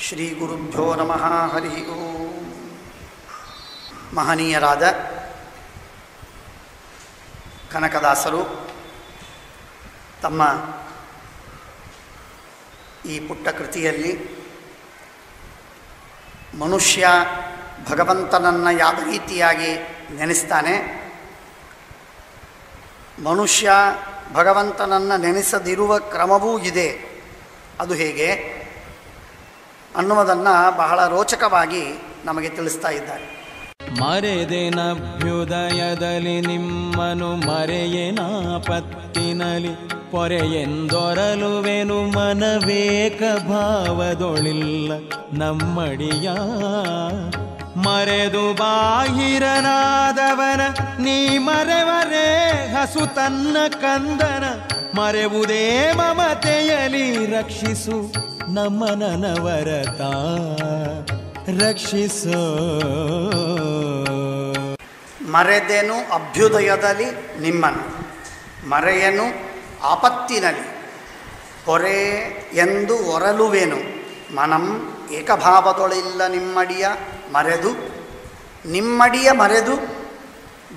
ಶ್ರೀ ಗುರುಭ್ಯೋ ನಮಃ. ಹರಿ ಓಂ. ಮಹನೀಯರಾದ ಕನಕದಾಸರು ತಮ್ಮ ಈ ಪುಟ್ಟ ಕೃತಿಯಲ್ಲಿ ಮನುಷ್ಯ ಭಗವಂತನನ್ನು ಯಾವ ರೀತಿಯಾಗಿ ನೆನೆಸ್ತಾನೆ, ಮನುಷ್ಯ ಭಗವಂತನನ್ನು ನೆನೆಸದಿರುವ ಕ್ರಮವೂ ಇದೆ, ಅದು ಹೇಗೆ ಅನ್ನುವುದನ್ನು ಬಹಳ ರೋಚಕವಾಗಿ ನಮಗೆ ತಿಳಿಸ್ತಾ ಇದ್ದಾರೆ. ಮರೆದೆನಭ್ಯುದಯದಲ್ಲಿ ನಿಮ್ಮನು ಮರೆಯೇನಾಪತ್ತಿನಲಿ ಪೊರೆಯೆಂದೊರಲುವೆನು ಮನವೇಕ ಭಾವದೊಳಿಲ್ಲ ನಮ್ಮಡಿಯ ಮರೆದು ಬಾಹಿರನಾದವನ ನೀ ಮರೆವರೇ ಹಸು ತನ್ನ ಕಂದನ ಮರೆವುದೇ ಮಮತೆಯಲಿ ರಕ್ಷಿಸು ನಮ್ಮ ನನವರತ ರಕ್ಷಿಸೋ. ಮರೆದೆನು ಅಭ್ಯುದಯದಲ್ಲಿ ನಿಮ್ಮನು ಮರೆಯನು ಆಪತ್ತಿನಲ್ಲಿ ಪೊರೆ ಎಂದು ಒರಲುವೆನು ಮನಂ ಏಕಭಾವದೊಳಿಲ್ಲ ನಿಮ್ಮಡಿಯ ಮರೆದು ನಿಮ್ಮಡಿಯ ಮರೆದು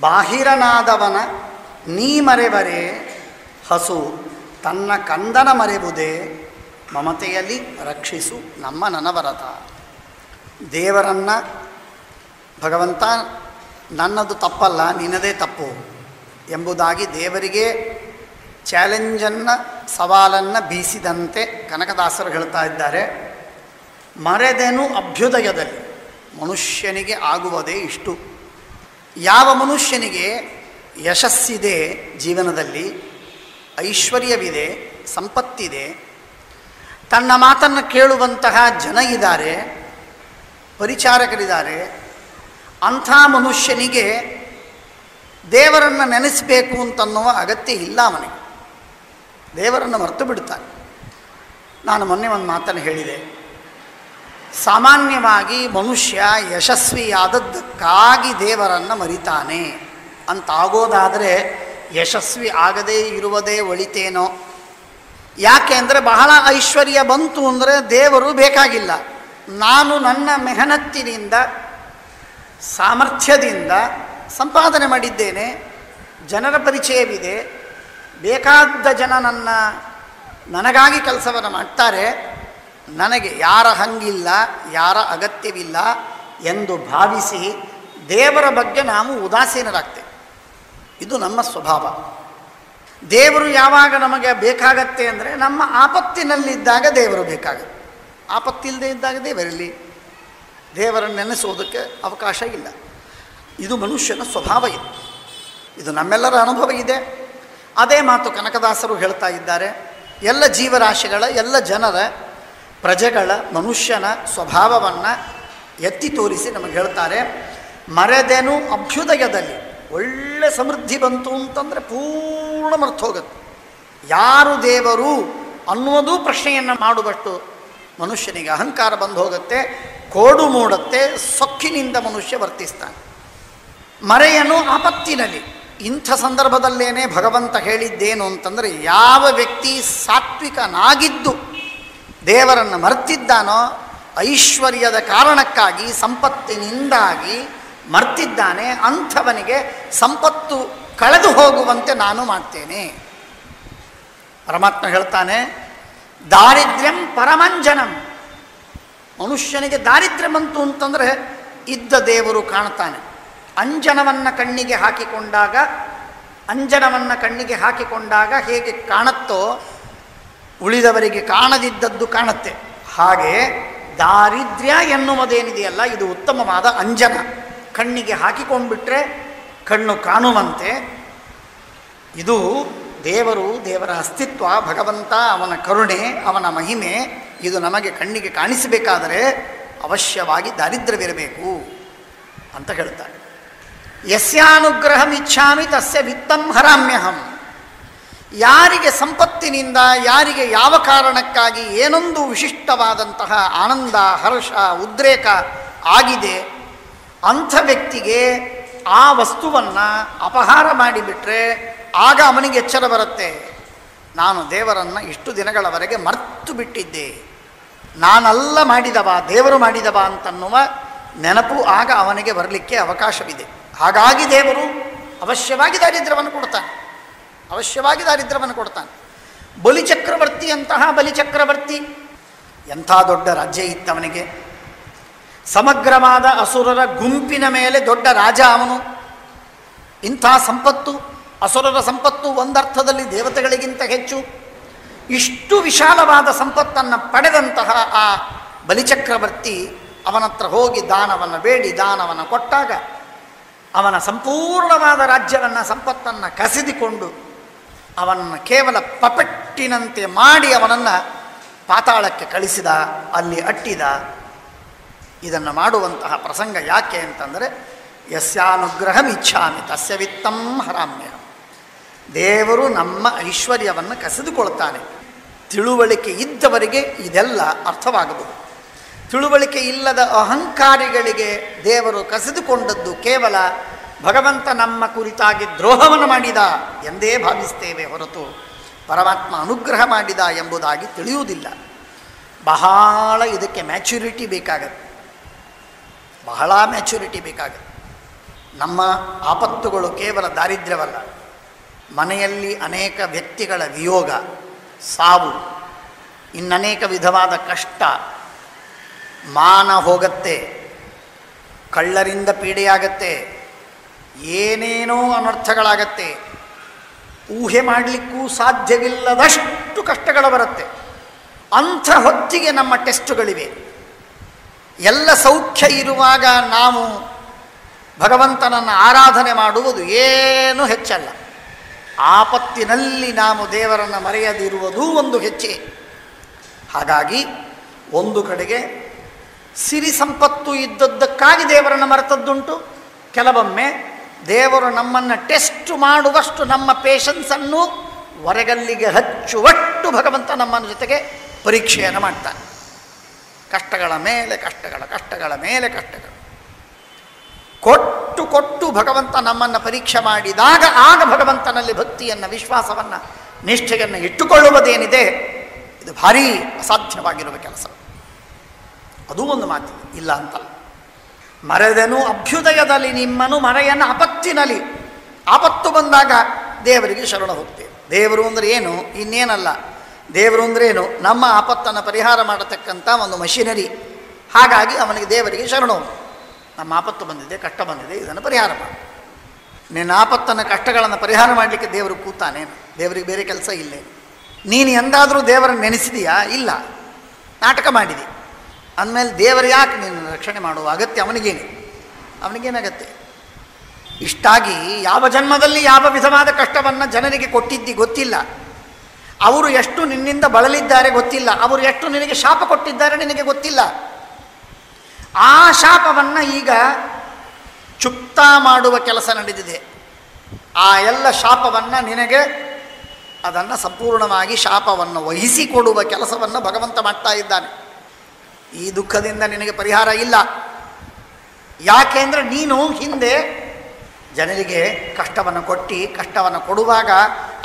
ಬಾಹಿರನಾದವನ ನೀ ಮರೆವರೇ ಹಸು ತನ್ನ ಕಂದನ ಮರೆವುದೇ ಮಮತೆಯಲ್ಲಿ ರಕ್ಷಿಸು ನಮ್ಮ ನನವರತ. ದೇವರನ್ನು ಭಗವಂತ ನನ್ನದು ತಪ್ಪಲ್ಲ ನಿನ್ನದೇ ತಪ್ಪು ಎಂಬುದಾಗಿ ದೇವರಿಗೆ ಚಾಲೆಂಜನ್ನು ಸವಾಲನ್ನು ಬೀಸಿದಂತೆ ಕನಕದಾಸರು ಹೇಳ್ತಾ ಇದ್ದಾರೆ. ಮರೆದೆನು ಅಭ್ಯುದಯದಲ್ಲಿ ಮನುಷ್ಯನಿಗೆ ಆಗುವುದೇ ಇಷ್ಟು. ಯಾವ ಮನುಷ್ಯನಿಗೆ ಯಶಸ್ಸಿದೆ, ಜೀವನದಲ್ಲಿ ಐಶ್ವರ್ಯವಿದೆ, ಸಂಪತ್ತಿದೆ, ತನ್ನ ಮಾತನ್ನು ಕೇಳುವಂತಹ ಜನ ಇದ್ದಾರೆ, ಪರಿಚಾರಕರಿದ್ದಾರೆ, ಅಂಥ ಮನುಷ್ಯನಿಗೆ ದೇವರನ್ನು ನೆನೆಸಬೇಕು ಅಂತನ್ನುವ ಅಗತ್ಯ ಇಲ್ಲ. ಅವನಿಗೆ ದೇವರನ್ನು ಮರೆತು ಬಿಡ್ತಾನೆ. ನಾನು ಮೊನ್ನೆ ಒಂದು ಮಾತನ್ನು ಹೇಳಿದೆ, ಸಾಮಾನ್ಯವಾಗಿ ಮನುಷ್ಯ ಯಶಸ್ವಿಯಾದದ್ದಕ್ಕಾಗಿ ದೇವರನ್ನು ಮರಿತಾನೆ ಅಂತಾಗೋದಾದರೆ ಯಶಸ್ವಿ ಆಗದೇ ಇರುವುದೇ ಒಳಿತೇನೋ. ಯಾಕೆ ಅಂದರೆ ಬಹಳ ಐಶ್ವರ್ಯ ಬಂತು ಅಂದರೆ ದೇವರು ಬೇಕಾಗಿಲ್ಲ. ನಾನು ನನ್ನ ಮೆಹನತ್ತಿನಿಂದ ಸಾಮರ್ಥ್ಯದಿಂದ ಸಂಪಾದನೆ ಮಾಡಿದ್ದೇನೆ, ಜನರ ಪರಿಚಯವಿದೆ, ಬೇಕಾದ ಜನ ನನಗಾಗಿ ಕೆಲಸವನ್ನು ಮಾಡ್ತಾರೆ, ನನಗೆ ಯಾರ ಹಂಗಿಲ್ಲ, ಯಾರ ಅಗತ್ಯವಿಲ್ಲ ಎಂದು ಭಾವಿಸಿ ದೇವರ ಬಗ್ಗೆ ನಾವು ಉದಾಸೀನರಾಗ್ತೇವೆ. ಇದು ನಮ್ಮ ಸ್ವಭಾವ. ದೇವರು ಯಾವಾಗ ನಮಗೆ ಬೇಕಾಗತ್ತೆ ಅಂದರೆ ನಮ್ಮ ಆಪತ್ತಿನಲ್ಲಿದ್ದಾಗ ದೇವರು ಬೇಕಾಗತ್ತೆ. ಆಪತ್ತಿಲ್ಲದೆ ಇದ್ದಾಗ ದೇವರಲ್ಲಿ ದೇವರನ್ನು ನೆನೆಸೋದಕ್ಕೆ ಅವಕಾಶ ಇಲ್ಲ. ಇದು ಮನುಷ್ಯನ ಸ್ವಭಾವ ಇದೆ, ಇದು ನಮ್ಮೆಲ್ಲರ ಅನುಭವ ಇದೆ. ಅದೇ ಮಾತು ಕನಕದಾಸರು ಹೇಳ್ತಾ ಇದ್ದಾರೆ. ಎಲ್ಲ ಜೀವರಾಶಿಗಳ, ಎಲ್ಲ ಜನರ, ಪ್ರಜೆಗಳ, ಮನುಷ್ಯನ ಸ್ವಭಾವವನ್ನು ಎತ್ತಿ ತೋರಿಸಿ ನಮಗೆ ಹೇಳ್ತಾರೆ. ಮರೆದೆನು ಅಭ್ಯುದಯದಲ್ಲಿ, ಒಳ್ಳೆ ಸಮೃದ್ಧಿ ಬಂತು ಅಂತಂದರೆ ಪೂರ್ಣ ಮರ್ತು ಹೋಗುತ್ತೆ. ಯಾರು ದೇವರು ಅನ್ನುವುದೂ ಪ್ರಶ್ನೆಯನ್ನು ಮಾಡುವಷ್ಟು ಮನುಷ್ಯನಿಗೆ ಅಹಂಕಾರ ಬಂದು ಹೋಗುತ್ತೆ, ಕೋಡು ಮೂಡುತ್ತೆ, ಸೊಕ್ಕಿನಿಂದ ಮನುಷ್ಯ ವರ್ತಿಸ್ತಾನೆ. ಮರೆಯನು ಆಪತ್ತಿನಲ್ಲಿ. ಇಂಥ ಸಂದರ್ಭದಲ್ಲೇನೆ ಭಗವಂತ ಹೇಳಿದ್ದೇನು ಅಂತಂದರೆ, ಯಾವ ವ್ಯಕ್ತಿ ಸಾತ್ವಿಕನಾಗಿದ್ದು ದೇವರನ್ನು ಮರ್ತಿದ್ದಾನೋ, ಐಶ್ವರ್ಯದ ಕಾರಣಕ್ಕಾಗಿ ಸಂಪತ್ತಿನಿಂದಾಗಿ ಮರ್ತಿದ್ದಾನೆ, ಅಂಥವನಿಗೆ ಸಂಪತ್ತು ಕಳೆದು ಹೋಗುವಂತೆ ನಾನು ಮಾಡ್ತೇನೆ. ಪರಮಾತ್ಮ ಹೇಳ್ತಾನೆ, ದಾರಿದ್ರ್ಯಂ ಪರಮಂಜನಂ. ಮನುಷ್ಯನಿಗೆ ದಾರಿದ್ರ್ಯ ಬಂತು ಅಂತಂದರೆ ಇದ್ದ ದೇವರು ಕಾಣ್ತಾನೆ. ಅಂಜನವನ್ನು ಕಣ್ಣಿಗೆ ಹಾಕಿಕೊಂಡಾಗ ಹೇಗೆ ಕಾಣುತ್ತೋ ಉಳಿದವರಿಗೆ ಕಾಣದಿದ್ದದ್ದು ಕಾಣುತ್ತೆ. ಹಾಗೆ ದಾರಿದ್ರ್ಯ ಎನ್ನುವುದೇನಿದೆಯಲ್ಲ, ಇದು ಉತ್ತಮವಾದ ಅಂಜನ. ಕಣ್ಣಿಗೆ ಹಾಕಿಕೊಂಡ್ಬಿಟ್ರೆ ಕಣ್ಣು ಕಾಣುವಂತೆ. ಇದು ದೇವರು, ದೇವರ ಅಸ್ತಿತ್ವ, ಭಗವಂತ, ಅವನ ಕರುಣೆ, ಅವನ ಮಹಿಮೆ, ಇದು ನಮಗೆ ಕಣ್ಣಿಗೆ ಕಾಣಿಸಬೇಕಾದರೆ ಅವಶ್ಯವಾಗಿ ದಾರಿದ್ರ್ಯವಿರಬೇಕು ಅಂತ ಹೇಳ್ತಾರೆ. ಯಸ್ಯಾನುಗ್ರಹಂ ಇಚ್ಛಾಮಿ ತಸ್ಯ ವಿತ್ತಂ ಹರಾಮ್ಯಹಂ. ಯಾರಿಗೆ ಸಂಪತ್ತಿನಿಂದ, ಯಾರಿಗೆ ಯಾವ ಕಾರಣಕ್ಕಾಗಿ ಏನೊಂದು ವಿಶಿಷ್ಟವಾದಂತಹ ಆನಂದ, ಹರ್ಷ, ಉದ್ರೇಕ ಆಗಿದೆ, ಅಂಥ ವ್ಯಕ್ತಿಗೆ ಆ ವಸ್ತುವನ್ನು ಅಪಹಾರ ಮಾಡಿಬಿಟ್ರೆ ಆಗ ಅವನಿಗೆ ಎಚ್ಚರ ಬರುತ್ತೆ, ನಾನು ದೇವರನ್ನು ಇಷ್ಟು ದಿನಗಳವರೆಗೆ ಮರ್ತು ಬಿಟ್ಟಿದ್ದೆ ನಾನಲ್ಲ ಮಾಡಿದವ, ದೇವರು ಮಾಡಿದವ ಅಂತನ್ನುವ ನೆನಪು ಆಗ ಅವನಿಗೆ ಬರಲಿಕ್ಕೆ ಅವಕಾಶವಿದೆ. ಹಾಗಾಗಿ ದೇವರು ಅವಶ್ಯವಾಗಿ ದಾರಿದ್ರ್ಯವನ್ನು ಕೊಡ್ತಾನೆ, ಅವಶ್ಯವಾಗಿ ದಾರಿದ್ರ್ಯವನ್ನು ಕೊಡ್ತಾನೆ. ಬಲಿಚಕ್ರವರ್ತಿಯಂತಹ ಬಲಿಚಕ್ರವರ್ತಿ ಎಂಥ ದೊಡ್ಡ ರಾಜ್ಯ ಇತ್ತವನಿಗೆ. ಸಮಗ್ರವಾದ ಅಸುರರ ಗುಂಪಿನ ಮೇಲೆ ದೊಡ್ಡ ರಾಜ ಅವನು. ಇಂಥ ಸಂಪತ್ತು, ಅಸುರರ ಸಂಪತ್ತು ಒಂದರ್ಥದಲ್ಲಿ ದೇವತೆಗಳಿಗಿಂತ ಹೆಚ್ಚು. ಇಷ್ಟು ವಿಶಾಲವಾದ ಸಂಪತ್ತನ್ನು ಪಡೆದಂತಹ ಆ ಬಲಿಚಕ್ರವರ್ತಿ ಅವನತ್ರ ಹೋಗಿ ದಾನವನ್ನು ಬೇಡಿ ದಾನವನ್ನು ಕೊಟ್ಟಾಗ ಅವನ ಸಂಪೂರ್ಣವಾದ ರಾಜ್ಯವನ್ನು ಸಂಪತ್ತನ್ನು ಕಸಿದುಕೊಂಡು ಅವನನ್ನು ಕೇವಲ ಪಪಟ್ಟಿನಂತೆ ಮಾಡಿ ಅವನನ್ನು ಪಾತಾಳಕ್ಕೆ ಕಳಿಸಿದ, ಅಲ್ಲಿ ಅಟ್ಟಿದ. ಇದನ್ನು ಮಾಡುವಂತಹ ಪ್ರಸಂಗ ಯಾಕೆ ಅಂತಂದರೆ ಯಸ್ಯಾನುಗ್ರಹಂ ಇಚ್ಛಾಮಿ ತಸ್ಯ ವಿತ್ತಂ ಹರಾಮ್ಯಹಂ. ದೇವರು ನಮ್ಮ ಐಶ್ವರ್ಯವನ್ನು ಕಸಿದುಕೊಳ್ತಾನೆ. ತಿಳುವಳಿಕೆ ಇದ್ದವರಿಗೆ ಇದೆಲ್ಲ ಅರ್ಥವಾಗಬಹುದು. ತಿಳುವಳಿಕೆ ಇಲ್ಲದ ಅಹಂಕಾರಿಗಳಿಗೆ ದೇವರು ಕಸಿದುಕೊಂಡದ್ದು ಕೇವಲ ಭಗವಂತ ನಮ್ಮ ಕುರಿತಾಗಿ ದ್ರೋಹವನ್ನು ಮಾಡಿದ ಎಂದೇ ಭಾವಿಸ್ತೇವೆ ಹೊರತು ಪರಮಾತ್ಮ ಅನುಗ್ರಹ ಮಾಡಿದ ಎಂಬುದಾಗಿ ತಿಳಿಯುವುದಿಲ್ಲ. ಬಹಳ ಇದಕ್ಕೆ ಮ್ಯಾಚುರಿಟಿ ಬೇಕಾಗತ್ತೆ, ಬಹಳ ಮ್ಯಾಚುರಿಟಿ ಬೇಕಾಗತ್ತೆ. ನಮ್ಮ ಆಪತ್ತುಗಳು ಕೇವಲ ದಾರಿದ್ರ್ಯವಲ್ಲ, ಮನೆಯಲ್ಲಿ ಅನೇಕ ವ್ಯಕ್ತಿಗಳ ವಿಯೋಗ, ಸಾವು, ಇನ್ನನೇಕ ವಿಧವಾದ ಕಷ್ಟ, ಮಾನ ಹೋಗತ್ತೆ, ಕಳ್ಳರಿಂದ ಪೀಡೆಯಾಗತ್ತೆ, ಏನೇನೋ ಅನರ್ಥಗಳಾಗತ್ತೆ, ಊಹೆ ಮಾಡಲಿಕ್ಕೂ ಸಾಧ್ಯವಿಲ್ಲದಷ್ಟು ಕಷ್ಟಗಳು ಬರುತ್ತೆ. ಅಂಥ ಹೊತ್ತಿಗೆ ನಮ್ಮ ಟೆಸ್ಟುಗಳಿವೆ. ಎಲ್ಲ ಸೌಖ್ಯ ಇರುವಾಗ ನಾವು ಭಗವಂತನನ್ನು ಆರಾಧನೆ ಮಾಡುವುದು ಏನೂ ಹೆಚ್ಚಲ್ಲ. ಆಪತ್ತಿನಲ್ಲಿ ನಾವು ದೇವರನ್ನು ಮರೆಯದಿರುವುದೂ ಒಂದು ಹೆಚ್ಚೆ. ಹಾಗಾಗಿ ಒಂದು ಕಡೆಗೆ ಸಿರಿ ಸಂಪತ್ತು ಇದ್ದದ್ದಕ್ಕಾಗಿ ದೇವರನ್ನು ಮರೆತದ್ದುಂಟು. ಕೆಲವೊಮ್ಮೆ ದೇವರು ನಮ್ಮನ್ನು ಟೆಸ್ಟ್ ಮಾಡುವಷ್ಟು ನಮ್ಮ ಪೇಷನ್ಸನ್ನು ಹೊರಗಲ್ಲಿಗೆ ಹಚ್ಚುವಷ್ಟು ಭಗವಂತ ನಮ್ಮ ಜೊತೆಗೆ ಪರೀಕ್ಷೆಯನ್ನು ಮಾಡ್ತಾನೆ. ಕಷ್ಟಗಳ ಮೇಲೆ ಕಷ್ಟಗಳ, ಕಷ್ಟಗಳ ಮೇಲೆ ಕಷ್ಟಗಳು ಕೊಟ್ಟು ಕೊಟ್ಟು ಭಗವಂತ ನಮ್ಮನ್ನು ಪರೀಕ್ಷೆ ಮಾಡಿದಾಗ ಆಗ ಭಗವಂತನಲ್ಲಿ ಭಕ್ತಿಯನ್ನು, ವಿಶ್ವಾಸವನ್ನು, ನಿಷ್ಠೆಯನ್ನು ಇಟ್ಟುಕೊಳ್ಳುವುದೇನಿದೆ ಇದು ಭಾರೀ ಅಸಾಧ್ಯವಾಗಿರುವ ಕೆಲಸ. ಅದೂ ಒಂದು ಮಾತು ಇಲ್ಲ ಅಂತಲ್ಲ. ಮರೆದನು ಅಭ್ಯುದಯದಲ್ಲಿ ನಿಮ್ಮನು ಮರೆಯನ್ನು ಆಪತ್ತಿನಲ್ಲಿ. ಆಪತ್ತು ಬಂದಾಗ ದೇವರಿಗೆ ಶರಣ ಹೋಗ್ತೇವೆ. ದೇವರು ಅಂದರೆ ಏನು? ಇನ್ನೇನಲ್ಲ. ದೇವರು ಅಂದ್ರೇನು? ನಮ್ಮ ಆಪತ್ತನ್ನು ಪರಿಹಾರ ಮಾಡತಕ್ಕಂಥ ಒಂದು ಮಷಿನರಿ. ಹಾಗಾಗಿ ಅವನಿಗೆ ದೇವರಿಗೆ ಶರಣು. ನಮ್ಮ ಆಪತ್ತು ಬಂದಿದೆ, ಕಷ್ಟ ಬಂದಿದೆ, ಇದನ್ನು ಪರಿಹಾರ ಮಾಡು. ನಿನ್ನ ಆಪತ್ತನ್ನು, ಕಷ್ಟಗಳನ್ನು ಪರಿಹಾರ ಮಾಡಲಿಕ್ಕೆ ದೇವರು ಕೂತಾನೇನು? ದೇವರಿಗೆ ಬೇರೆ ಕೆಲಸ ಇಲ್ಲೇ? ನೀನು ಎಂದಾದರೂ ದೇವರನ್ನು ನೆನೆಸಿದೆಯಾ? ಇಲ್ಲ. ನಾಟಕ ಮಾಡಿದೆ ಅಂದಮೇಲೆ ದೇವರು ಯಾಕೆ ನೀನು ರಕ್ಷಣೆ ಮಾಡುವ ಅಗತ್ಯ ಅವನಿಗೇನಗತ್ಯ? ಇಷ್ಟಾಗಿ ಯಾವ ಜನ್ಮದಲ್ಲಿ ಯಾವ ವಿಧವಾದ ಕಷ್ಟವನ್ನು ಜನರಿಗೆ ಕೊಟ್ಟಿದ್ದಿ ಗೊತ್ತಿಲ್ಲ. ಅವರು ಎಷ್ಟು ನಿನ್ನಿಂದ ಬಳಲಿದ್ದಾರೆ ಗೊತ್ತಿಲ್ಲ. ಅವರು ಎಷ್ಟು ನಿನಗೆ ಶಾಪ ಕೊಟ್ಟಿದ್ದಾರೆ ನಿನಗೆ ಗೊತ್ತಿಲ್ಲ. ಆ ಶಾಪವನ್ನು ಈಗ ಚುಕ್ತ ಮಾಡುವ ಕೆಲಸ ನಡೆದಿದೆ. ಆ ಎಲ್ಲ ಶಾಪವನ್ನು ನಿನಗೆ ಅದನ್ನು ಸಂಪೂರ್ಣವಾಗಿ ಶಾಪವನ್ನು ವಹಿಸಿಕೊಡುವ ಕೆಲಸವನ್ನು ಭಗವಂತ ಮಾಡ್ತಾ ಇದ್ದಾನೆ. ಈ ದುಃಖದಿಂದ ನಿನಗೆ ಪರಿಹಾರ ಇಲ್ಲ. ಯಾಕೆಂದರೆ ನೀನು ಹಿಂದೆ ಜನರಿಗೆ ಕಷ್ಟವನ್ನು ಕೊಟ್ಟು, ಕಷ್ಟವನ್ನು ಕೊಡುವಾಗ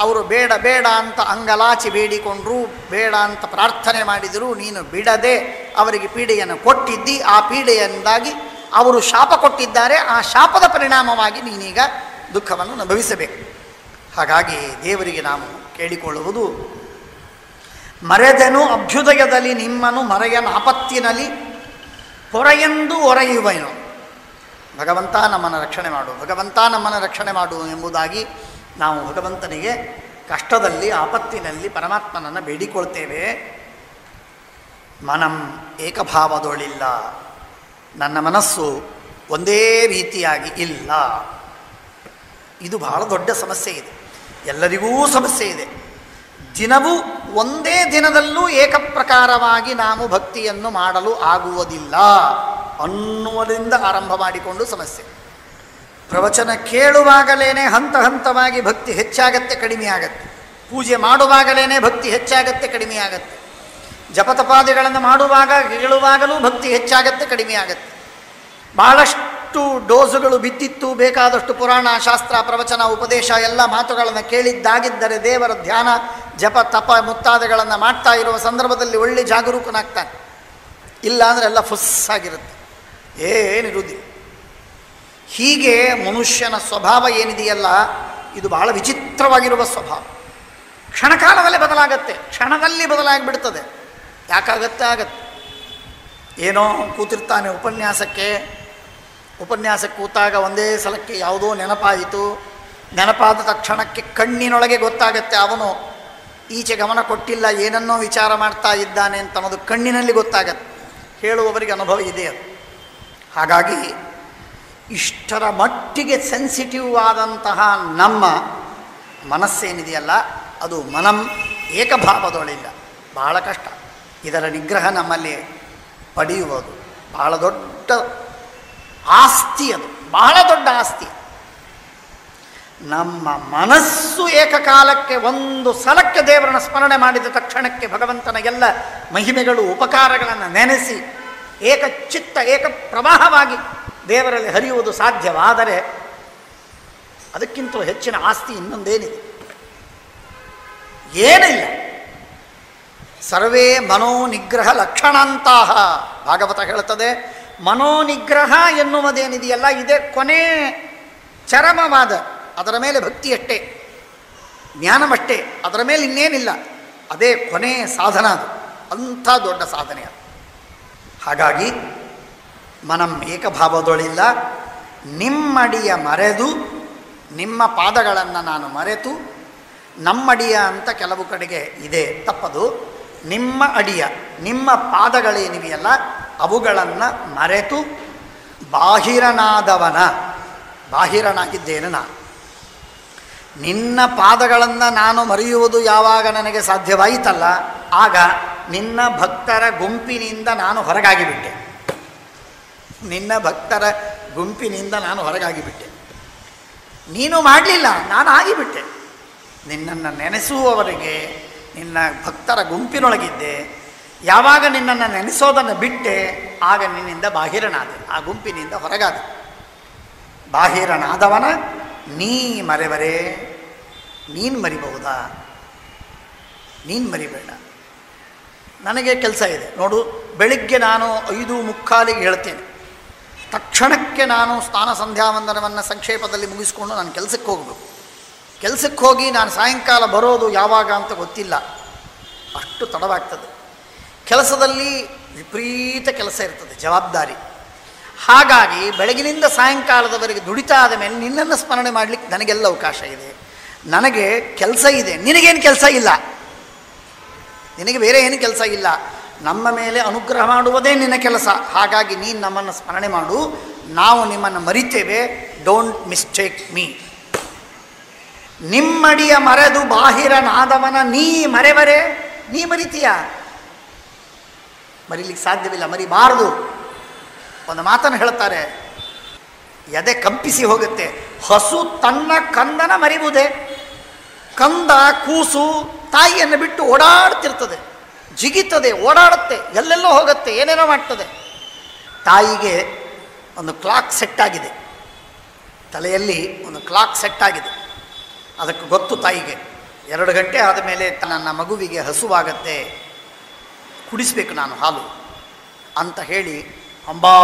ಅವರು ಬೇಡ ಬೇಡ ಅಂತ ಅಂಗಲಾಚಿ ಬೇಡಿಕೊಂಡ್ರು, ಬೇಡ ಅಂತ ಪ್ರಾರ್ಥನೆ ಮಾಡಿದರೂ ನೀನು ಬಿಡದೆ ಅವರಿಗೆ ಪೀಡೆಯನ್ನು ಕೊಟ್ಟಿದ್ದಿ. ಆ ಪೀಡೆಯಿಂದಾಗಿ ಅವರು ಶಾಪ ಕೊಟ್ಟಿದ್ದಾರೆ. ಆ ಶಾಪದ ಪರಿಣಾಮವಾಗಿ ನೀನೀಗ ದುಃಖವನ್ನು ಅನುಭವಿಸಬೇಕು. ಹಾಗಾಗಿ ದೇವರಿಗೆ ನಾವು ಕೇಳಿಕೊಳ್ಳುವುದು, ಮರೆದೆನು ಅಭ್ಯುದಯದಲ್ಲಿ ನಿಮ್ಮನು ಮರೆಯನ ಆಪತ್ತಿನಲ್ಲಿ ಹೊರೆಯೆಂದು ಹೊರೆಯುವನು. ಭಗವಂತ ನಮ್ಮನ್ನು ರಕ್ಷಣೆ ಮಾಡು, ಭಗವಂತ ನಮ್ಮನ್ನು ರಕ್ಷಣೆ ಮಾಡು ಎಂಬುದಾಗಿ ನಾವು ಭಗವಂತನಿಗೆ ಕಷ್ಟದಲ್ಲಿ, ಆಪತ್ತಿನಲ್ಲಿ ಪರಮಾತ್ಮನನ್ನು ಬೇಡಿಕೊಳ್ತೇವೆ. ಮನಂ ಏಕಭಾವದೊಳಿಲ್ಲ, ನನ್ನ ಮನಸ್ಸು ಒಂದೇ ರೀತಿಯಾಗಿ ಇಲ್ಲ. ಇದು ಬಹಳ ದೊಡ್ಡ ಸಮಸ್ಯೆ ಇದೆ, ಎಲ್ಲರಿಗೂ ಸಮಸ್ಯೆ ಇದೆ. ದಿನವೂ ಒಂದೇ ದಿನದಲ್ಲೂ ಏಕಪ್ರಕಾರವಾಗಿ ನಾವು ಭಕ್ತಿಯನ್ನು ಮಾಡಲು ಆಗುವುದಿಲ್ಲ ಅನ್ನುವುದರಿಂದ ಆರಂಭ ಮಾಡಿಕೊಂಡು ಸಮಸ್ಯೆ. ಪ್ರವಚನ ಕೇಳುವಾಗಲೇ ಹಂತ ಹಂತವಾಗಿ ಭಕ್ತಿ ಹೆಚ್ಚಾಗತ್ತೆ, ಕಡಿಮೆ ಆಗತ್ತೆ. ಪೂಜೆ ಮಾಡುವಾಗಲೇ ಭಕ್ತಿ ಹೆಚ್ಚಾಗತ್ತೆ, ಕಡಿಮೆ ಆಗತ್ತೆ. ಜಪತಪಾದಿಗಳನ್ನು ಮಾಡುವಾಗ ಕೇಳುವಾಗಲೂ ಭಕ್ತಿ ಹೆಚ್ಚಾಗತ್ತೆ, ಕಡಿಮೆ ಆಗತ್ತೆ. ಬಹಳಷ್ಟು ಡೋಸುಗಳು ಬಿದ್ದಿತ್ತು. ಬೇಕಾದಷ್ಟು ಪುರಾಣ, ಶಾಸ್ತ್ರ, ಪ್ರವಚನ, ಉಪದೇಶ ಎಲ್ಲ ಮಾತುಗಳನ್ನು ಕೇಳಿದ್ದಾಗಿದ್ದರೆ ದೇವರ ಧ್ಯಾನ, ಜಪ, ತಪ ಮುಂತಾದಗಳನ್ನು ಮಾಡ್ತಾ ಇರುವ ಸಂದರ್ಭದಲ್ಲಿ ಒಳ್ಳೆ ಜಾಗರೂಕನಾಗ್ತಾನೆ. ಇಲ್ಲ ಅಂದರೆ ಎಲ್ಲ ಫುಸ್ಸಾಗಿರುತ್ತೆ, ಏನಿರುವುದಿಲ್ಲ. ಹೀಗೆ ಮನುಷ್ಯನ ಸ್ವಭಾವ ಏನಿದೆಯಲ್ಲ, ಇದು ಬಹಳ ವಿಚಿತ್ರವಾಗಿರುವ ಸ್ವಭಾವ. ಕ್ಷಣಕಾಲದಲ್ಲೇ ಬದಲಾಗತ್ತೆ, ಕ್ಷಣದಲ್ಲಿ ಬದಲಾಗಿಬಿಡ್ತದೆ. ಯಾಕಾಗತ್ತೆ? ಆಗತ್ತೆ. ಏನೋ ಕೂತಿರ್ತಾನೆ ಉಪನ್ಯಾಸಕ್ಕೆ ಕೂತಾಗ ಒಂದೇ ಸಲಕ್ಕೆ ಯಾವುದೋ ನೆನಪಾಯಿತು. ನೆನಪಾದ ತಕ್ಷಣಕ್ಕೆ ಕಣ್ಣಿನೊಳಗೆ ಗೊತ್ತಾಗತ್ತೆ ಅವನು ಈಚೆ ಗಮನ ಕೊಟ್ಟಿಲ್ಲ, ಏನನ್ನೋ ವಿಚಾರ ಮಾಡ್ತಾ ಇದ್ದಾನೆ ಅಂತ ಅನ್ನೋದು ಕಣ್ಣಿನಲ್ಲಿ ಗೊತ್ತಾಗತ್ತೆ. ಹೇಳುವವರಿಗೆ ಅನುಭವ ಇದೆ ಅದು. ಹಾಗಾಗಿ ಇಷ್ಟರ ಮಟ್ಟಿಗೆ ಸೆನ್ಸಿಟಿವ್ ಆದಂತಹ ನಮ್ಮ ಮನಸ್ಸೇನಿದೆಯಲ್ಲ, ಅದು ಮನಂ ಏಕಭಾವದೊಳಿಲ್ಲ, ಬಹಳ ಕಷ್ಟ. ಇದರ ನಿಗ್ರಹ ನಮ್ಮಲ್ಲಿ ಪಡೆಯುವುದು ಬಹಳ ದೊಡ್ಡ ಆಸ್ತಿ, ಅದು ಬಹಳ ದೊಡ್ಡ ಆಸ್ತಿ. ನಮ್ಮ ಮನಸ್ಸು ಏಕಕಾಲಕ್ಕೆ ಒಂದು ಸಲಕ್ಕೆ ದೇವರನ್ನ ಸ್ಮರಣೆ ಮಾಡಿದ ತಕ್ಷಣಕ್ಕೆ ಭಗವಂತನ ಎಲ್ಲ ಮಹಿಮೆಗಳು ಉಪಕಾರಗಳನ್ನು ನೆನೆಸಿ ಏಕಚಿತ್ತ ಏಕ ಪ್ರವಾಹವಾಗಿ ದೇವರಲ್ಲಿ ಹರಿಯುವುದು ಸಾಧ್ಯವಾದರೆ ಅದಕ್ಕಿಂತ ಹೆಚ್ಚಿನ ಆಸ್ತಿ ಇನ್ನೊಂದೇನಿದೆ? ಏನಿಲ್ಲ. ಸರ್ವೇ ಮನೋನಿಗ್ರಹ ಲಕ್ಷಣಾಂತಹ ಭಾಗವತ ಹೇಳುತ್ತದೆ. ಮನೋನಿಗ್ರಹ ಎನ್ನುವುದೇನಿದೆಯಲ್ಲ, ಇದೇ ಕೊನೆ ಚರಮವಾದ. ಅದರ ಮೇಲೆ ಭಕ್ತಿಯಷ್ಟೇ, ಜ್ಞಾನವಷ್ಟೇ, ಅದರ ಮೇಲೆ ಇನ್ನೇನಿಲ್ಲ. ಅದೇ ಕೊನೆ ಸಾಧನ, ಅದು ಅಂಥ ದೊಡ್ಡ ಸಾಧನೆ ಅದು. ಹಾಗಾಗಿ ಮನಂ ಏಕಭಾವದೊಳಿಲ್ಲ. ನಿಮ್ಮಡಿಯ ಮರೆದು, ನಿಮ್ಮ ಪಾದಗಳನ್ನು ನಾನು ಮರೆತು, ನಮ್ಮಡಿಯ ಅಂತ ಕೆಲವು ಕಡೆಗೆ ಇದೆ, ತಪ್ಪದು. ನಿಮ್ಮ ಅಡಿಯ, ನಿಮ್ಮ ಪಾದಗಳೇನಿವೆಯಲ್ಲ ಅವುಗಳನ್ನು ಮರೆತು ಬಾಹಿರನಾದವನ, ಬಾಹಿರನಾಗಿದ್ದೇನೆ ನಾನು. ನಿನ್ನ ಪಾದಗಳನ್ನು ನಾನು ಮರೆಯುವುದು ಯಾವಾಗ ನನಗೆ ಸಾಧ್ಯವಾಯಿತಲ್ಲ, ಆಗ ನಿನ್ನ ಭಕ್ತರ ಗುಂಪಿನಿಂದ ನಾನು ಹೊರಗಾಗಿಬಿಟ್ಟೆ. ನಿನ್ನ ಭಕ್ತರ ಗುಂಪಿನಿಂದ ನಾನು ಹೊರಗಾಗಿಬಿಟ್ಟೆ. ನೀನು ಮಾಡಲಿಲ್ಲ, ನಾನು ಆಗಿಬಿಟ್ಟೆ. ನಿನ್ನನ್ನು ನೆನೆಸುವವರಿಗೆ ನಿನ್ನ ಭಕ್ತರ ಗುಂಪಿನೊಳಗಿದ್ದೆ. ಯಾವಾಗ ನಿನ್ನನ್ನು ನೆನೆಸೋದನ್ನು ಬಿಟ್ಟೆ, ಆಗ ನಿನ್ನಿಂದ ಬಾಹಿರನಾದೆ, ಆ ಗುಂಪಿನಿಂದ ಹೊರಗಾದೆ. ಬಾಹಿರನಾದವನ ನೀ ಮರೆವರೇ. ನೀನು ಮರಿಬಹುದಾ? ನೀನು ಮರಿಬೇಡ. ನನಗೆ ಕೆಲಸ ಇದೆ ನೋಡು. ಬೆಳಿಗ್ಗೆ ನಾನು 5:45 ಹೇಳ್ತೇನೆ. ತಕ್ಷಣಕ್ಕೆ ನಾನು ಸ್ನಾನ ಸಂಧ್ಯಾವಂದನವನ್ನು ಸಂಕ್ಷೇಪದಲ್ಲಿ ಮುಗಿಸ್ಕೊಂಡು ನಾನು ಕೆಲಸಕ್ಕೆ ಹೋಗಬೇಕು. ಕೆಲಸಕ್ಕೆ ಹೋಗಿ ನಾನು ಸಾಯಂಕಾಲ ಬರೋದು ಯಾವಾಗ ಅಂತ ಗೊತ್ತಿಲ್ಲ, ಅಷ್ಟು ತಡವಾಗ್ತದೆ. ಕೆಲಸದಲ್ಲಿ ವಿಪರೀತ ಕೆಲಸ ಇರ್ತದೆ, ಜವಾಬ್ದಾರಿ. ಹಾಗಾಗಿ ಬೆಳಗಿನಿಂದ ಸಾಯಂಕಾಲದವರೆಗೆ ದುಡಿತಾ ಆದ ಮೇಲೆ ನಿನ್ನನ್ನು ಸ್ಮರಣೆ ಮಾಡಲಿಕ್ಕೆ ನನಗೆಲ್ಲ ಅವಕಾಶ ಇದೆ. ನನಗೆ ಕೆಲಸ ಇದೆ, ನಿನಗೇನು ಕೆಲಸ ಇಲ್ಲ. ನಿನಗೆ ಬೇರೆ ಏನು ಕೆಲಸ ಇಲ್ಲ. ನಮ್ಮ ಮೇಲೆ ಅನುಗ್ರಹ ಮಾಡುವುದೇ ನಿನ್ನ ಕೆಲಸ. ಹಾಗಾಗಿ ನೀನು ನಮ್ಮನ್ನು ಸ್ಮರಣೆ ಮಾಡು, ನಾವು ನಿಮ್ಮನ್ನು ಮರಿತೇವೆ. Don't mistake me. ನಿಮ್ಮಡಿಯ ಮರೆದು ಬಾಹಿರನಾದವನ ನೀ ಮರೆವರೆ. ನೀ ಮರಿತೀಯ? ಮರಿಲಿಕ್ಕೆ ಸಾಧ್ಯವಿಲ್ಲ, ಮರಿಬಾರದು. ಒಂದು ಮಾತನ್ನು ಹೇಳ್ತಾರೆ, ಎದೆ ಕಂಪಿಸಿ ಹೋಗುತ್ತೆ. ಹಸು ತನ್ನ ಕಂದನ ಮರಿವುದೇ. ಕಂದ ಕೂಸು ತಾಯಿಯನ್ನು ಬಿಟ್ಟು ಓಡಾಡ್ತಿರ್ತದೆ, ಜಿಗಿತದೆ, ಓಡಾಡುತ್ತೆ, ಎಲ್ಲೆಲ್ಲೋ ಹೋಗುತ್ತೆ, ಏನೇನೋ ಮಾಡ್ತದೆ. ತಾಯಿಗೆ ಒಂದು ಕ್ಲಾಕ್ ಸೆಟ್ ಆಗಿದೆ, ತಲೆಯಲ್ಲಿ ಒಂದು ಕ್ಲಾಕ್ ಸೆಟ್ ಆಗಿದೆ. ಅದಕ್ಕೆ ಗೊತ್ತು ತಾಯಿಗೆ 2 ಗಂಟೆ ಆದಮೇಲೆ ನನ್ನ ಮಗುವಿಗೆ ಹಸುವಾಗತ್ತೆ, ಕುಡಿಸ್ಬೇಕು ನಾನು ಹಾಲು ಅಂತ ಹೇಳಿ ಹಂಬಾ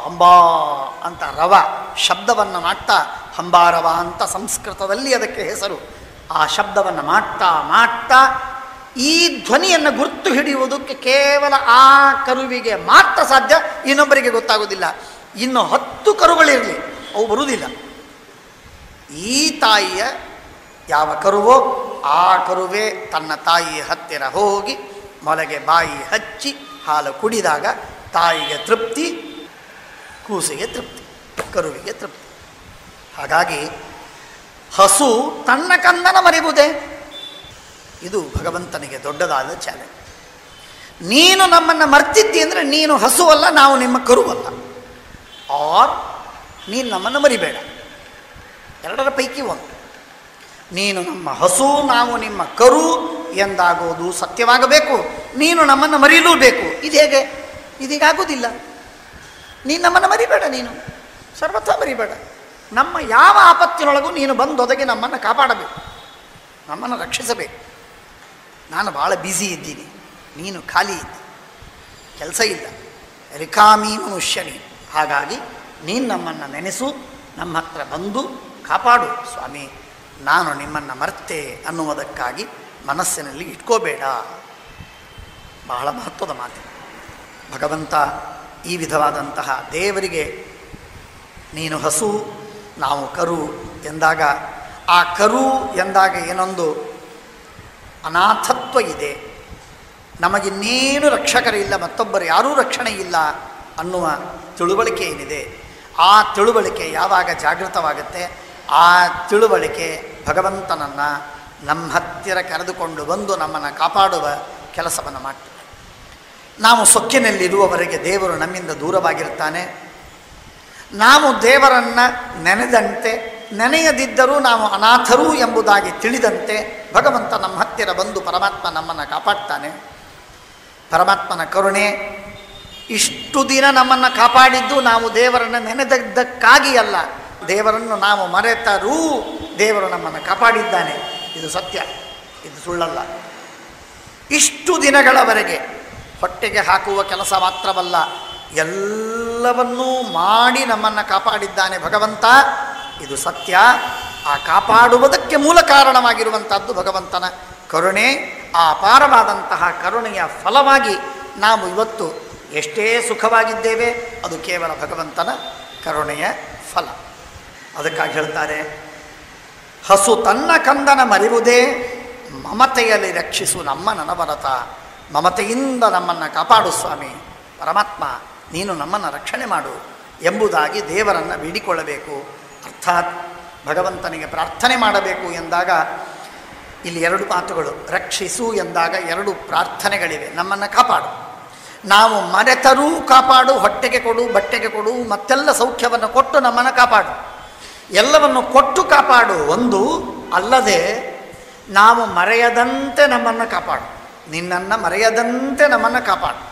ಹಂಬಾ ಅಂತ ರವ ಶಬ್ದವನ್ನು ಮಾಡ್ತಾ, ಹಂಬಾರವ ಅಂತ ಸಂಸ್ಕೃತದಲ್ಲಿ ಅದಕ್ಕೆ ಹೆಸರು. ಆ ಶಬ್ದವನ್ನು ಮಾಡ್ತಾ ಮಾಡ್ತಾ ಈ ಧ್ವನಿಯನ್ನು ಗುರ್ತು ಹಿಡಿಯುವುದಕ್ಕೆ ಕೇವಲ ಆ ಕರುವಿಗೆ ಮಾತ್ರ ಸಾಧ್ಯ, ಇನ್ನೊಬ್ಬರಿಗೆ ಗೊತ್ತಾಗೋದಿಲ್ಲ. ಇನ್ನು 10 ಕರುಗಳಿರಲಿ, ಅವು ಬರುವುದಿಲ್ಲ. ಈ ತಾಯಿಯ ಯಾವ ಕರುವೋ ಆ ಕರುವೇ ತನ್ನ ತಾಯಿಯ ಹತ್ತಿರ ಹೋಗಿ ಮೊಲೆಗೆ ಬಾಯಿ ಹಚ್ಚಿ ಹಾಲು ಕುಡಿದಾಗ ತಾಯಿಗೆ ತೃಪ್ತಿ, ಕೂಸಿಗೆ ತೃಪ್ತಿ, ಕರುವಿಗೆ ತೃಪ್ತಿ. ಹಾಗಾಗಿ ಹಸು ತನ್ನ ಕಂದನ ಮರಿವುದೇ. ಇದು ಭಗವಂತನಿಗೆ ದೊಡ್ಡದಾದ ಚಾಲೆಂಜ್. ನೀನು ನಮ್ಮನ್ನು ಮರ್ತಿದ್ದಿ ಅಂದರೆ ನೀನು ಹಸುವಲ್ಲ, ನಾವು ನಿಮ್ಮ ಕರುವಲ್ಲ. ಆರ್ ನೀನು ನಮ್ಮನ್ನು ಮರಿಬೇಡ. 2ರ ಪೈಕಿ 1. ನೀನು ನಮ್ಮ ಹಸು, ನಾವು ನಿಮ್ಮ ಕರು ಎಂದಾಗೋದು ಸತ್ಯವಾಗಬೇಕು. ನೀನು ನಮ್ಮನ್ನು ಮರೀಲೂಬೇಕು. ಇದು ಹೇಗೆ? ಇದೀಗಾಗೋದಿಲ್ಲ. ನೀನು ನಮ್ಮನ್ನು ಮರಿಬೇಡ, ನೀನು ಸರ್ವಥಾ ಮರಿಬೇಡ. ನಮ್ಮ ಯಾವ ಆಪತ್ತಿನೊಳಗೂ ನೀನು ಬಂದೊದಗಿ ನಮ್ಮನ್ನು ಕಾಪಾಡಬೇಕು, ನಮ್ಮನ್ನು ರಕ್ಷಿಸಬೇಕು. ನಾನು ಭಾಳ ಬ್ಯುಸಿ ಇದ್ದೀನಿ, ನೀನು ಖಾಲಿ ಇದ್ದಿ, ಕೆಲಸ ಇಲ್ಲ, ರಿಕಾಮಿ ಮನುಷ್ಯನಿ. ಹಾಗಾಗಿ ನೀನು ನಮ್ಮನ್ನು ನೆನೆಸು, ನಮ್ಮ ಹತ್ರ ಬಂದು ಕಾಪಾಡು ಸ್ವಾಮಿ, ನಾನು ನಿಮ್ಮನ್ನು ಮರ್ತೆ ಅನ್ನುವುದಕ್ಕಾಗಿ ಮನಸ್ಸಿನಲ್ಲಿ ಇಟ್ಕೋಬೇಡ. ಬಹಳ ಮಹತ್ವದ ಮಾತು. ಭಗವಂತ ಈ ವಿಧವಾದಂತಹ ದೇವರಿಗೆ ನೀನು ಹಸು ನಾವು ಕರು ಎಂದಾಗ, ಆ ಕರು ಎಂದಾಗ ಏನೊಂದು ಅನಾಥತ್ವ ಇದೆ, ನಮಗಿನ್ನೇನು ರಕ್ಷಕರಿಲ್ಲ, ಮತ್ತೊಬ್ಬರು ಯಾರೂ ರಕ್ಷಣೆ ಇಲ್ಲ ಅನ್ನುವ ತಿಳುವಳಿಕೆ ಏನಿದೆ, ಆ ತಿಳುವಳಿಕೆ ಯಾವಾಗ ಜಾಗೃತವಾಗುತ್ತೆ, ಆ ತಿಳುವಳಿಕೆ ಭಗವಂತನನ್ನು ನಮ್ಮ ಹತ್ತಿರ ಕರೆದುಕೊಂಡು ಬಂದು ನಮ್ಮನ್ನು ಕಾಪಾಡುವ ಕೆಲಸವನ್ನು ಮಾಡ್ತದೆ. ನಾವು ಸೊಕ್ಕಿನಲ್ಲಿರುವವರೆಗೆ ದೇವರು ನಮ್ಮಿಂದ ದೂರವಾಗಿರ್ತಾನೆ. ನಾವು ದೇವರನ್ನು ನೆನೆದಂತೆ, ನೆನೆಯದಿದ್ದರೂ ನಾವು ಅನಾಥರು ಎಂಬುದಾಗಿ ತಿಳಿದಂತೆ ಭಗವಂತ ನಮ್ಮ ಹತ್ತಿರ ಬಂದು ಪರಮಾತ್ಮ ನಮ್ಮನ್ನು ಕಾಪಾಡ್ತಾನೆ. ಪರಮಾತ್ಮನ ಕರುಣೆ. ಇಷ್ಟು ದಿನ ನಮ್ಮನ್ನು ಕಾಪಾಡಿದ್ದು ನಾವು ದೇವರನ್ನು ನೆನೆದದ್ದಕ್ಕಾಗಿ ಅಲ್ಲ, ದೇವರನ್ನು ನಾವು ಮರೆತರೂ ದೇವರು ನಮ್ಮನ್ನು ಕಾಪಾಡಿದ್ದಾನೆ. ಇದು ಸತ್ಯ, ಇದು ಸುಳ್ಳಲ್ಲ. ಇಷ್ಟು ದಿನಗಳವರೆಗೆ ಹೊಟ್ಟೆಗೆ ಹಾಕುವ ಕೆಲಸ ಮಾತ್ರವಲ್ಲ, ಎಲ್ಲವನ್ನೂ ಮಾಡಿ ನಮ್ಮನ್ನು ಕಾಪಾಡಿದ್ದಾನೆ ಭಗವಂತ. ಇದು ಸತ್ಯ. ಆ ಕಾಪಾಡುವುದಕ್ಕೆ ಮೂಲ ಕಾರಣವಾಗಿರುವಂಥದ್ದು ಭಗವಂತನ ಕರುಣೆ. ಆ ಅಪಾರವಾದಂತಹ ಕರುಣೆಯ ಫಲವಾಗಿ ನಾವು ಇವತ್ತು ಎಷ್ಟೇ ಸುಖವಾಗಿದ್ದೇವೆ, ಅದು ಕೇವಲ ಭಗವಂತನ ಕರುಣೆಯ ಫಲ. ಅದಕ್ಕಾಗಿ ಹೇಳ್ತಾರೆ, ಹಸು ತನ್ನ ಕಂದನ ಮರೆಯುವುದೇ ಮಮತೆಯಲ್ಲಿ ರಕ್ಷಿಸು ನಮ್ಮ ನನವರತ. ಮಮತೆಯಿಂದ ನಮ್ಮನ್ನು ಕಾಪಾಡು ಸ್ವಾಮಿ ಪರಮಾತ್ಮ, ನೀನು ನಮ್ಮನ್ನು ರಕ್ಷಣೆ ಮಾಡು ಎಂಬುದಾಗಿ ದೇವರನ್ನು ಬೇಡಿಕೊಳ್ಳಬೇಕು. ಅರ್ಥಾತ್ ಭಗವಂತನಿಗೆ ಪ್ರಾರ್ಥನೆ ಮಾಡಬೇಕು ಎಂದಾಗ ಇಲ್ಲಿ ಎರಡು ಮಾತುಗಳು. ರಕ್ಷಿಸು ಎಂದಾಗ ಎರಡು ಪ್ರಾರ್ಥನೆಗಳಿವೆ. ನಮ್ಮನ್ನು ಕಾಪಾಡು, ನಾವು ಮರೆತರೂ ಕಾಪಾಡು, ಹೊಟ್ಟೆಗೆ ಕೊಡು, ಬಟ್ಟೆಗೆ ಕೊಡು, ಮತ್ತೆಲ್ಲ ಸೌಖ್ಯವನ್ನು ಕೊಟ್ಟು ನಮ್ಮನ್ನು ಕಾಪಾಡು. ಎಲ್ಲವನ್ನು ಕೊಟ್ಟು ಕಾಪಾಡು ಒಂದು, ಅಲ್ಲದೆ ನಾವು ಮರೆಯದಂತೆ ನಮ್ಮನ್ನು ಕಾಪಾಡು. ನಿನ್ನನ್ನು ಮರೆಯದಂತೆ ನಮ್ಮನ್ನು ಕಾಪಾಡು,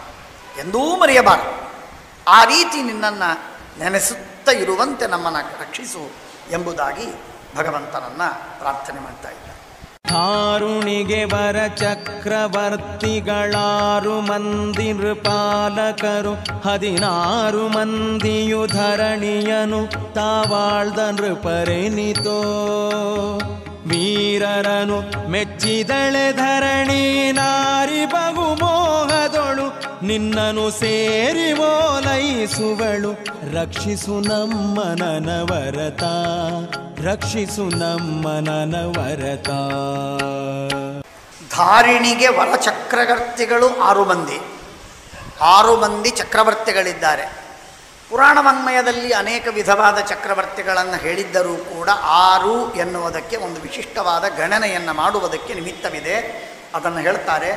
ಎಂದೂ ಮರೆಯಬಾರದು. ಆ ರೀತಿ ನಿನ್ನನ್ನು ನೆನೆಸುತ್ತಾ ಇರುವಂತೆ ನಮ್ಮನ್ನು ರಕ್ಷಿಸು ಎಂಬುದಾಗಿ ಭಗವಂತನನ್ನು ಪ್ರಾರ್ಥನೆ ಮಾಡ್ತಾ ಇದ್ದಾರೆ. ಧಾರುಣಿಗೆ ವರ ಚಕ್ರವರ್ತಿಗಳಾರು ಮಂದಿ ನೃಪಾಲಕರು 16 ಮಂದಿಯು ಧರಣಿಯನು ತಾವಾಳ್ದ ನೃಪರೆನಿತೋ. ವೀರರನು ಮೆಚ್ಚಿದಳೆ ಧರಣಿ ನಾರಿ ಬಹುಮೋಹದೊಳು ನಿನ್ನನು ಸೇರಿ ಓಲೈಸುವಳು. ರಕ್ಷಿಸು ನಮ್ಮ ನನವರತ, ರಕ್ಷಿಸು ನಮ್ಮ ನನವರತ. ಧಾರಿಣಿಗೆ ವರ ಚಕ್ರವರ್ತಿಗಳು 6 ಮಂದಿ. 6 ಮಂದಿ ಚಕ್ರವರ್ತಿಗಳಿದ್ದಾರೆ. ಪುರಾಣ ವಾಂಗ್ಮಯದಲ್ಲಿ ಅನೇಕ ವಿಧವಾದ ಚಕ್ರವರ್ತಿಗಳನ್ನು ಹೇಳಿದ್ದರೂ ಕೂಡ 6 ಎನ್ನುವುದಕ್ಕೆ ಒಂದು ವಿಶಿಷ್ಟವಾದ ಗಣನೆಯನ್ನು ಮಾಡುವುದಕ್ಕೆ ನಿಮಿತ್ತವಿದೆ. ಅದನ್ನು ಹೇಳ್ತಾರೆ.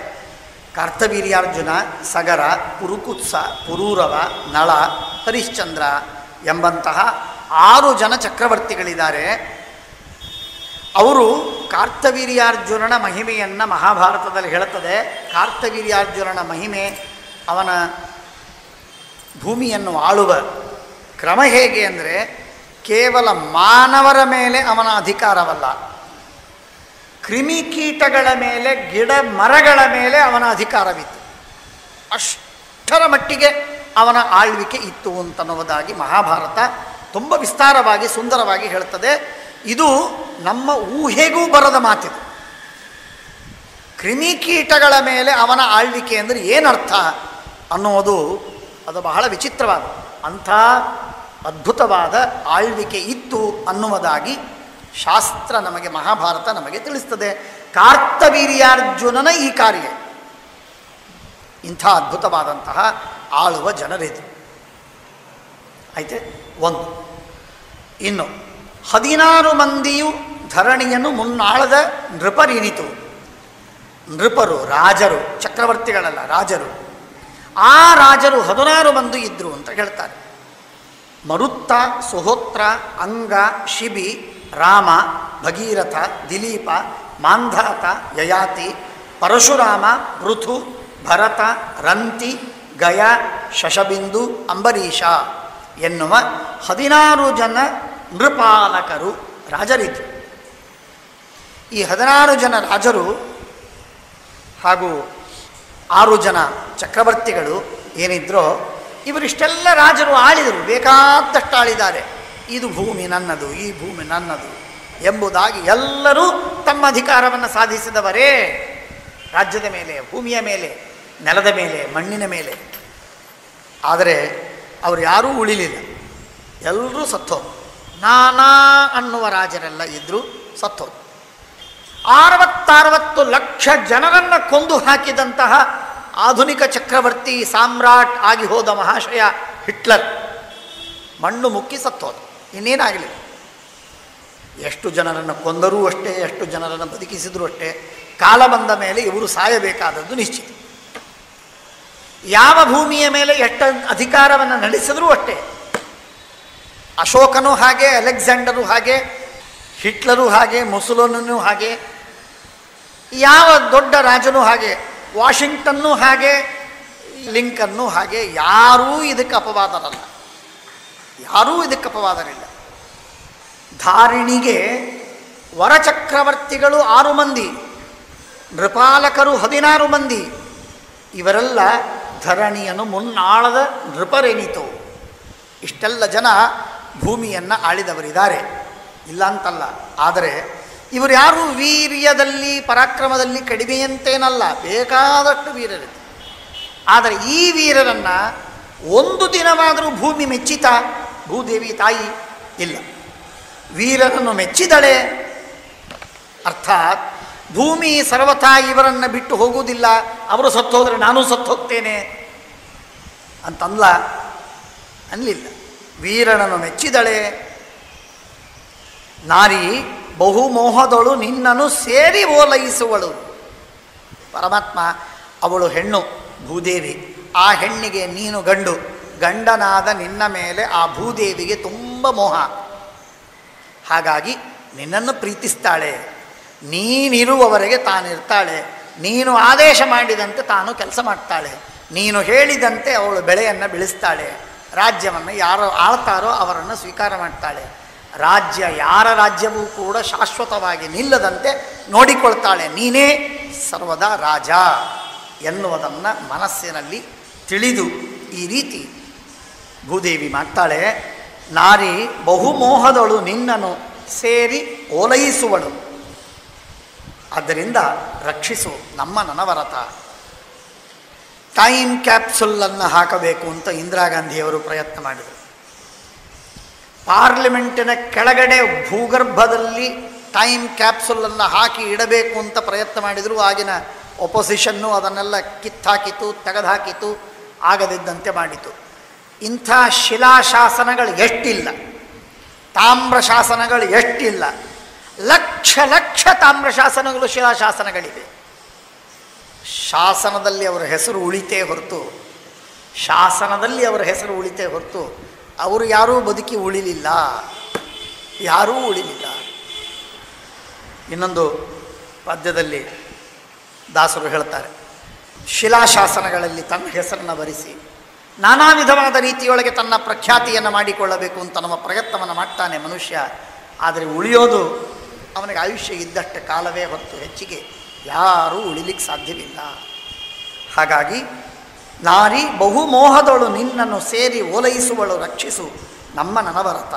ಕಾರ್ತವೀರ್ಯಾರ್ಜುನ, ಸಗರ, ಪುರುಕುತ್ಸ, ಪುರೂರವ, ನಳ, ಹರಿಶ್ಚಂದ್ರ ಎಂಬಂತಹ 6 ಜನ ಚಕ್ರವರ್ತಿಗಳಿದ್ದಾರೆ. ಅವರು ಕಾರ್ತವೀರ್ಯಾರ್ಜುನನ ಮಹಿಮೆಯನ್ನು ಮಹಾಭಾರತದಲ್ಲಿ ಹೇಳುತ್ತದೆ. ಕಾರ್ತವೀರ್ಯಾರ್ಜುನನ ಮಹಿಮೆ, ಅವನ ಭೂಮಿಯನ್ನು ಆಳುವ ಕ್ರಮ ಹೇಗೆ ಅಂದರೆ, ಕೇವಲ ಮಾನವರ ಮೇಲೆ ಅವನ ಅಧಿಕಾರವಲ್ಲ, ಕ್ರಿಮಿಕೀಟಗಳ ಮೇಲೆ, ಗಿಡ ಮರಗಳ ಮೇಲೆ ಅವನ ಅಧಿಕಾರವಿತ್ತು. ಅಷ್ಟರ ಮಟ್ಟಿಗೆ ಅವನ ಆಳ್ವಿಕೆ ಇತ್ತು ಅಂತನ್ನುವುದಾಗಿ ಮಹಾಭಾರತ ತುಂಬ ವಿಸ್ತಾರವಾಗಿ ಸುಂದರವಾಗಿ ಹೇಳ್ತದೆ. ಇದು ನಮ್ಮ ಊಹೆಗೂ ಬರದ ಮಾತಿದು. ಕ್ರಿಮಿಕೀಟಗಳ ಮೇಲೆ ಅವನ ಆಳ್ವಿಕೆ ಅಂದರೆ ಏನರ್ಥ ಅನ್ನೋದು ಅದು ಬಹಳ ವಿಚಿತ್ರವಾದ, ಅಂಥ ಅದ್ಭುತವಾದ ಆಳ್ವಿಕೆ ಇತ್ತು ಅನ್ನುವುದಾಗಿ ಶಾಸ್ತ್ರ ನಮಗೆ, ಮಹಾಭಾರತ ನಮಗೆ ತಿಳಿಸ್ತದೆ. ಕಾರ್ತವೀರ್ಯಾರ್ಜುನನ ಈ ಕಾರ್ಯ, ಇಂಥ ಅದ್ಭುತವಾದಂತಹ ಆಳುವ ಜನರಿದು. ಆಯ್ತೆ ಒಂದು. ಇನ್ನು 16 ಮಂದಿಯು ಧರಣಿಯನ್ನು ಮುನ್ನಾಳದ ನೃಪರಿನಿತು. ನೃಪರು ರಾಜರು, ಚಕ್ರವರ್ತಿಗಳಲ್ಲ, ರಾಜರು. ಆ ರಾಜರು 16 ಮಂದಿ ಇದ್ದರು ಅಂತ ಹೇಳ್ತಾರೆ. ಮರುತ್ತ, ಸುಹೋತ್ರ, ಅಂಗ, ಶಿಬಿ, ರಾಮ, ಭಗೀರಥ, ದಿಲೀಪ, ಮಾಂಧಾತ, ಯಯಾತಿ, ಪರಶುರಾಮ, ಪೃಥು, ಭರತ, ರಂತಿ, ಗಯ, ಶಶಬಿಂದು, ಅಂಬರೀಷ ಎನ್ನುವ 16 ಜನ ನೃಪಾಲಕರು, ರಾಜರಿದ್ದರು. ಈ 16 ಜನ ರಾಜರು ಹಾಗೂ 6 ಜನ ಚಕ್ರವರ್ತಿಗಳು ಏನಿದ್ರೋ ಇವರಿಷ್ಟೆಲ್ಲ ರಾಜರು ಆಳಿದರು, ಬೇಕಾದಷ್ಟು ಆಳಿದ್ದಾರೆ. ಇದು ಭೂಮಿ ನನ್ನದು, ಈ ಭೂಮಿ ನನ್ನದು ಎಂಬುದಾಗಿ ಎಲ್ಲರೂ ತಮ್ಮ ಅಧಿಕಾರವನ್ನು ಸಾಧಿಸಿದವರೇ. ರಾಜ್ಯದ ಮೇಲೆ, ಭೂಮಿಯ ಮೇಲೆ, ನೆಲದ ಮೇಲೆ, ಮಣ್ಣಿನ ಮೇಲೆ. ಆದರೆ ಅವರು ಯಾರೂ ಉಳಿಲಿಲ್ಲ, ಎಲ್ಲರೂ ಸತ್ತೋದು. ನಾನಾ ಅನ್ನುವ ರಾಜರೆಲ್ಲ ಇದ್ದರೂ ಸತ್ತೋದು. 60 ಲಕ್ಷ ಜನರನ್ನು ಕೊಂದು ಹಾಕಿದಂತಹ ಆಧುನಿಕ ಚಕ್ರವರ್ತಿ ಸಾಮ್ರಾಟ್ ಆಗಿ ಹೋದ ಮಹಾಶಯ ಹಿಟ್ಲರ್ ಮಣ್ಣು ಮುಕ್ಕಿ ಸತ್ತೋದು. ಇನ್ನೇನಾಗಲಿಲ್ಲ. ಎಷ್ಟು ಜನರನ್ನು ಕೊಂದರೂ ಅಷ್ಟೇ, ಎಷ್ಟು ಜನರನ್ನು ಬದುಕಿಸಿದರೂ ಅಷ್ಟೇ. ಕಾಲ ಬಂದ ಮೇಲೆ ಇವರು ಸಾಯಬೇಕಾದದ್ದು ನಿಶ್ಚಿತ. ಯಾವ ಭೂಮಿಯ ಮೇಲೆ ಎಷ್ಟು ಅಧಿಕಾರವನ್ನು ನಡೆಸಿದರೂ ಅಷ್ಟೇ. ಅಶೋಕನೂ ಹಾಗೆ, ಅಲೆಕ್ಸಾಂಡರು ಹಾಗೆ, ಹಿಟ್ಲರು ಹಾಗೆ, ಮುಸೋಲಿನಿಯೂ ಹಾಗೆ, ಯಾವ ದೊಡ್ಡ ರಾಜನೂ ಹಾಗೆ, ವಾಷಿಂಗ್ಟನ್ನೂ ಹಾಗೆ, ಲಿಂಕನ್ನೂ ಹಾಗೆ. ಯಾರೂ ಇದಕ್ಕೆ ಅಪವಾದರಲ್ಲ, ಯಾರೂ ಇದಕ್ಕೆ ಅಪವಾದರಿಲ್ಲ. ಧಾರಿಣಿಗೆ ವರಚಕ್ರವರ್ತಿಗಳು 6 ಮಂದಿ, ನೃಪಾಲಕರು 16 ಮಂದಿ. ಇವರೆಲ್ಲ ಧರಣಿಯನ್ನು ಮುನ್ನಾಳದ ನೃಪರೆನಿತು. ಇಷ್ಟೆಲ್ಲ ಜನ ಭೂಮಿಯನ್ನು ಆಳಿದವರಿದ್ದಾರೆ, ಇಲ್ಲ ಅಂತಲ್ಲ. ಆದರೆ ಇವರು ಯಾರೂ ವೀರ್ಯದಲ್ಲಿ, ಪರಾಕ್ರಮದಲ್ಲಿ ಕಡಿಮೆಯಂತೇನಲ್ಲ, ಬೇಕಾದಷ್ಟು ವೀರರಿದೆ. ಆದರೆ ಈ ವೀರರನ್ನು ಒಂದು ದಿನವಾದರೂ ಭೂಮಿ ಮೆಚ್ಚಿತ? ಭೂದೇವಿ ತಾಯಿ ಇಲ್ಲ. ವೀರರನ್ನು ಮೆಚ್ಚಿದಳೆ. ಅರ್ಥಾತ್ ಭೂಮಿ ಸರ್ವಥಾ ಇವರನ್ನು ಬಿಟ್ಟು ಹೋಗುವುದಿಲ್ಲ, ಅವರು ಸತ್ತು ಹೋದರೆ ನಾನು ಸತ್ತು ಹೋಗ್ತೇನೆ ಅಂತಂದ್ಲ, ಅನ್ನಲಿಲ್ಲ. ವೀರನನ್ನು ಮೆಚ್ಚಿದಳೆ. ನಾರಿ ಬಹುಮೋಹದಳು ನಿನ್ನನ್ನು ಸೇರಿ ಓಲೈಸುವಳು. ಪರಮಾತ್ಮ, ಅವಳು ಹೆಣ್ಣು ಭೂದೇವಿ, ಆ ಹೆಣ್ಣಿಗೆ ನೀನು ಗಂಡು. ಗಂಡನಾದ ನಿನ್ನ ಮೇಲೆ ಆ ಭೂದೇವಿಗೆ ತುಂಬ ಮೋಹ. ಹಾಗಾಗಿ ನಿನ್ನನ್ನು ಪ್ರೀತಿಸ್ತಾಳೆ. ನೀನಿರುವವರೆಗೆ ತಾನಿರ್ತಾಳೆ. ನೀನು ಆದೇಶ ಮಾಡಿದಂತೆ ತಾನು ಕೆಲಸ ಮಾಡ್ತಾಳೆ. ನೀನು ಹೇಳಿದಂತೆ ಅವಳು ಬೆಳೆಯನ್ನು ಬೆಳೆಸ್ತಾಳೆ. ರಾಜ್ಯವನ್ನು ಯಾರು ಆಳ್ತಾರೋ ಅವರನ್ನು ಸ್ವೀಕಾರ ಮಾಡ್ತಾಳೆ. ರಾಜ್ಯ, ಯಾರ ರಾಜ್ಯವೂ ಕೂಡ ಶಾಶ್ವತವಾಗಿ ನಿಲ್ಲದಂತೆ ನೋಡಿಕೊಳ್ತಾಳೆ. ನೀನೇ ಸರ್ವದಾ ರಾಜ ಎನ್ನುವುದನ್ನು ಮನಸ್ಸಿನಲ್ಲಿ ತಿಳಿದು ಈ ರೀತಿ ಭೂದೇವಿ ಮಾಡ್ತಾಳೆ. ನಾರಿ ಬಹುಮೋಹದಳು ನಿನ್ನನ್ನು ಸೇರಿ ಓಲೈಸುವಳು. ಆದ್ದರಿಂದ ರಕ್ಷಿಸು ನಮ್ಮ ನನವರತ. ಟೈಮ್ ಕ್ಯಾಪ್ಸುಲನ್ನು ಹಾಕಬೇಕು ಅಂತ ಇಂದಿರಾ ಗಾಂಧಿಯವರು ಪ್ರಯತ್ನ ಮಾಡಿದರು. ಪಾರ್ಲಿಮೆಂಟಿನ ಕೆಳಗಡೆ ಭೂಗರ್ಭದಲ್ಲಿ ಟೈಮ್ ಕ್ಯಾಪ್ಸುಲನ್ನು ಹಾಕಿ ಇಡಬೇಕು ಅಂತ ಪ್ರಯತ್ನ ಮಾಡಿದರು. ಆಗಿನ ಒಪೋಸಿಷನ್ನು ಅದನ್ನೆಲ್ಲ ಕಿತ್ತಾಕಿತು, ತೆಗೆದುಹಾಕಿತು, ಆಗದಿದ್ದಂತೆ ಮಾಡಿತು. ಇಂಥ ಶಿಲಾಶಾಸನಗಳು ಎಷ್ಟಿಲ್ಲ, ತಾಮ್ರ ಶಾಸನಗಳು ಎಷ್ಟಿಲ್ಲ. ಲಕ್ಷ ಲಕ್ಷ ತಾಮ್ರ ಶಾಸನಗಳು, ಶಿಲಾಶಾಸನಗಳಿವೆ. ಶಾಸನದಲ್ಲಿ ಅವರ ಹೆಸರು ಉಳಿತೇ ಹೊರತು, ಶಾಸನದಲ್ಲಿ ಅವರ ಹೆಸರು ಉಳಿತೇ ಹೊರತು ಅವರು ಯಾರೂ ಬದುಕಿ ಉಳಿಲಿಲ್ಲ, ಯಾರೂ ಉಳಿಲಿಲ್ಲ. ಇನ್ನೊಂದು ಪದ್ಯದಲ್ಲಿ ದಾಸರು ಹೇಳ್ತಾರೆ, ಶಿಲಾಶಾಸನಗಳಲ್ಲಿ ತನ್ನ ಹೆಸರನ್ನು ಬರೆಸಿ ನಾನಾ ವಿಧವಾದ ರೀತಿಯೊಳಗೆ ತನ್ನ ಪ್ರಖ್ಯಾತಿಯನ್ನು ಮಾಡಿಕೊಳ್ಳಬೇಕು ಅಂತ ನಮ್ಮ ಪ್ರಯತ್ನವನ್ನು ಮಾಡ್ತಾನೆ ಮನುಷ್ಯ. ಆದರೆ ಉಳಿಯೋದು ಅವನಿಗೆ ಆಯುಷ್ಯ ಇದ್ದಷ್ಟು ಕಾಲವೇ ಹೊರತು ಹೆಚ್ಚಿಗೆ ಯಾರೂ ಉಳಿಲಿಕ್ಕೆ ಸಾಧ್ಯವಿಲ್ಲ. ಹಾಗಾಗಿ ನಾರಿ ಬಹುಮೋಹದಳು ನಿನ್ನನ್ನು ಸೇರಿ ಓಲೈಸುವಳು, ರಕ್ಷಿಸು ನಮ್ಮ ನನವರತ.